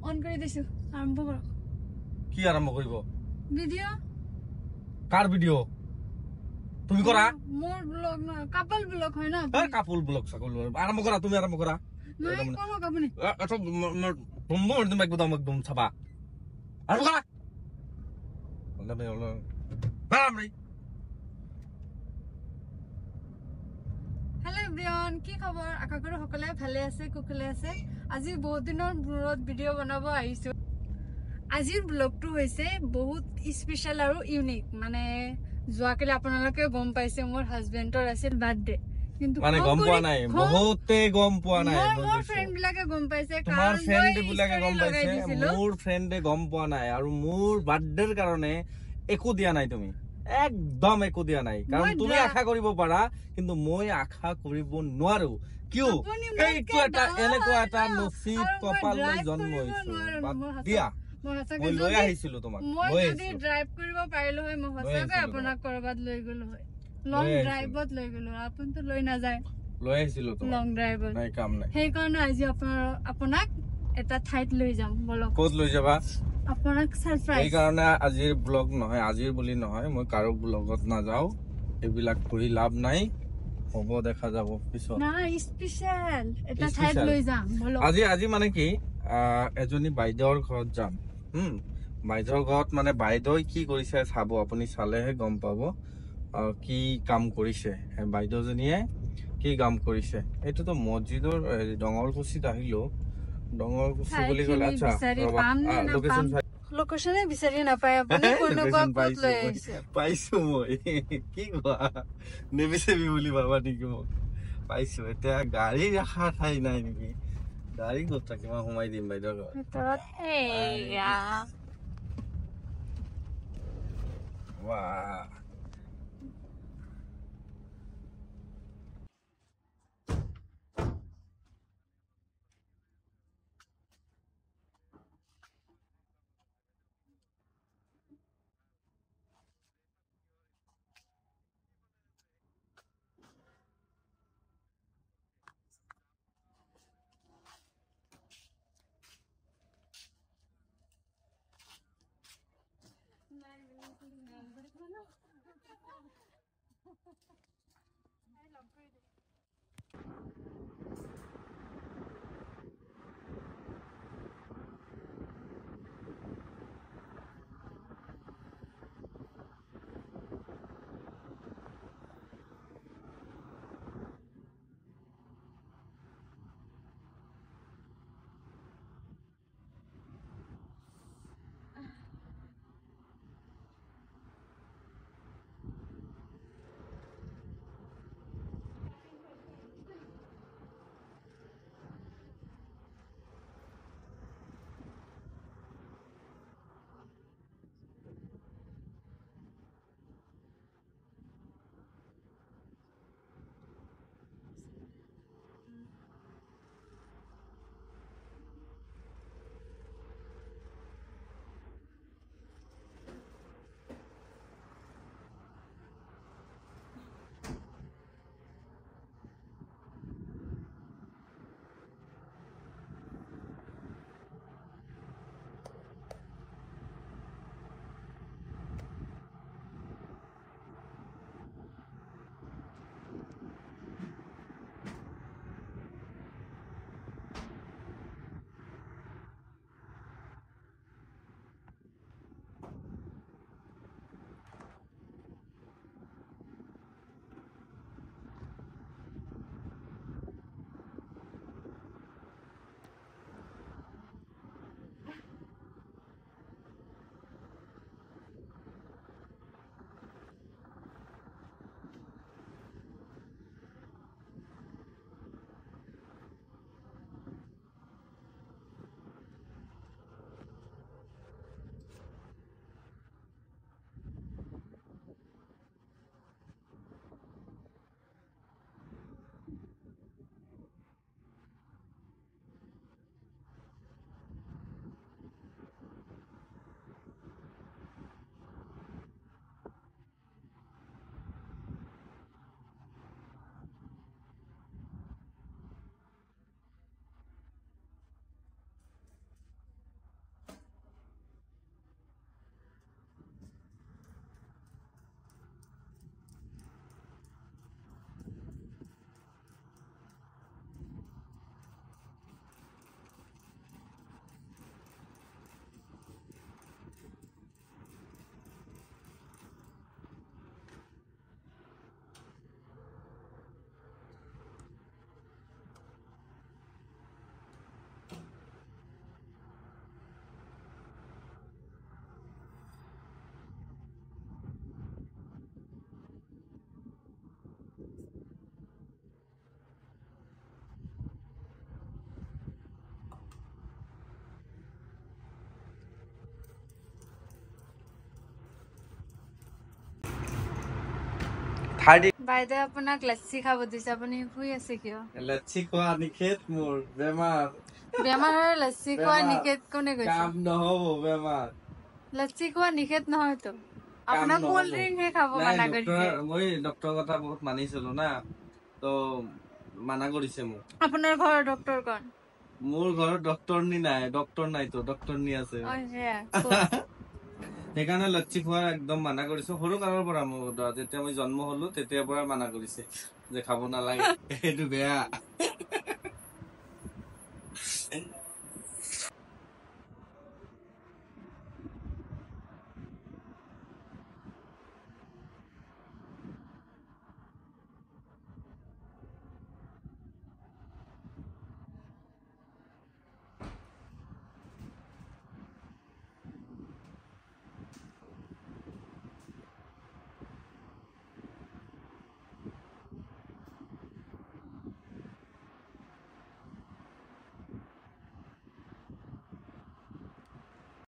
On কৰি দিছো আৰম্ভ কৰক কি আৰম্ভ কৰিব ভিডিও কাৰ ভিডিও তুমি কৰা মোৰ ব্লগ না কাপল ব্লগ হয় না কাপল ব্লগ সকল আৰম্ভ কৰা তুমি আৰম্ভ কৰা নাই কোন আপুনি আচ্ছা মই তুমি একদম চাবা আৰম্ভ কৰা হেল্ল' এভৰিৱান কি খবৰ আশা কৰো সকলে ভালে আছে কুশলে আছে আজি বহুত দিনৰ মূৰত ভিডিও বনাব আহিছো আজিৰ ব্লগটো হৈছে বহুত স্পেশাল আৰু ইউনিক মানে যোৱাকালি আপোনালোকে গম পাইছে মোৰ হাজবেণ্ডৰ আছিল বাৰ্থডে কিন্তু মানে গম পোৱা নাই বহুতে গম পোৱা নাই মোৰ ফ্ৰেন্ড বিলাকে গম পাইছে তোমাৰ ফ্ৰেন্ড বিলাকে গম পাইছে মোৰ ফ্ৰেন্ডে গম পোৱা নাই আৰু মোৰ বাৰ্থডেৰ কাৰণে একো দিয়া নাই তুমি একদম একো দিয়া নাই কাৰণ তুমি আশা কৰিব পাৰা কিন্তু মই আশা কৰিব নোৱাৰো কিয় এইটো এটা এনেকুৱা এটা নসিব কপাল লৈ জন্ম হৈছো দিয়া মই লৈ আহিছিলো তোমাক মই যদি ড্ৰাইভ কৰিব পাৰিলো হয় মই সঁচাকৈ আপোনাক কৰবাত লৈ গলো হয় লং ড্ৰাইভত লৈ গলো আপুনি তো লৈ নাযায় লৈ আহিছিলো তোমাক লং ড্ৰাইভত নাই কাম নাই সেই কাৰণে আজি আপোনাক এটা ঠাইত লৈ যাম বলক ক'ত লৈ যাবা আপোনাক সাৰপ্ৰাইজ এই কাৰণে আজিৰ ব্লগ নহয় আজিৰ বুলি নহয় মই কাৰো ব্লগত নাযাও এইবিলাক কৰি লাভ নাই হ'ব দেখা যাব পিছত না স্পেশাল এটা ঠাইত লৈ যাম বলক আজি মানে কি এজনী বাইদেউৰ ঘৰত যাম বাইদেউৰ ঘৰত মানে বাইদেউই কি কৰিছে চাব আপুনি চালেহে গম পাব কি কাম কৰিছে বাইদেউজনীয়ে কি কাম কৰিছে এইটোতো মছজিদৰ ডঙৰকুছিত আহিলো ডঙৰকুছি বুলি ক'লে আচ্ছা লোকেশনে বিচাৰি নাপায় আপুনি কোনোবা ক'ত লৈ আহিছে পাইছো মই কি কোৱা নেবিচাবি বুলি ভাবা নেকি মোক পাইছো এতিয়া গাড়ী ৰখা ঠাই নাই নেকি গাড়ী ক'ত থাকে মই সোমাই দিম বাইদেউৰ ভিতৰত এয়া বাহ হাৰ্ডি বাইদেউ আপোনাক লাচ্ছি খাব দিছে, আপুনি শুই আছে কিয়? লাচ্ছি খোৱা নিষেধ মোৰ, বেমাৰ। বেমাৰ হ'লে লাচ্ছি খোৱা নিষেধ কোনে কৈছে? কাম নহব বেমাৰ। লাচ্ছি খোৱা নিষেধ নহয়তো, আপোনাক কোল্ড ড্ৰিংক হে খাব মানা কৰিছে। মই ডক্টৰৰ কথা বহুত মানিছিলো না, তো মানা কৰিছে মোক। আপোনাৰ ঘৰৰ ডক্টৰ কোন? মোৰ ঘৰত ডক্টৰনী নাই, ডক্টৰ নাইতো, ডক্টৰনী আছে। সেইকাৰণে লাচ্ছি খোৱা একদম মানা কৰিছো সৰু কালৰ পৰা। মোৰ যেতিয়া মই জন্ম হলো তেতিয়াৰ পৰা মানা কৰিছে যে খাব নালাগে, সেইটো বেয়া।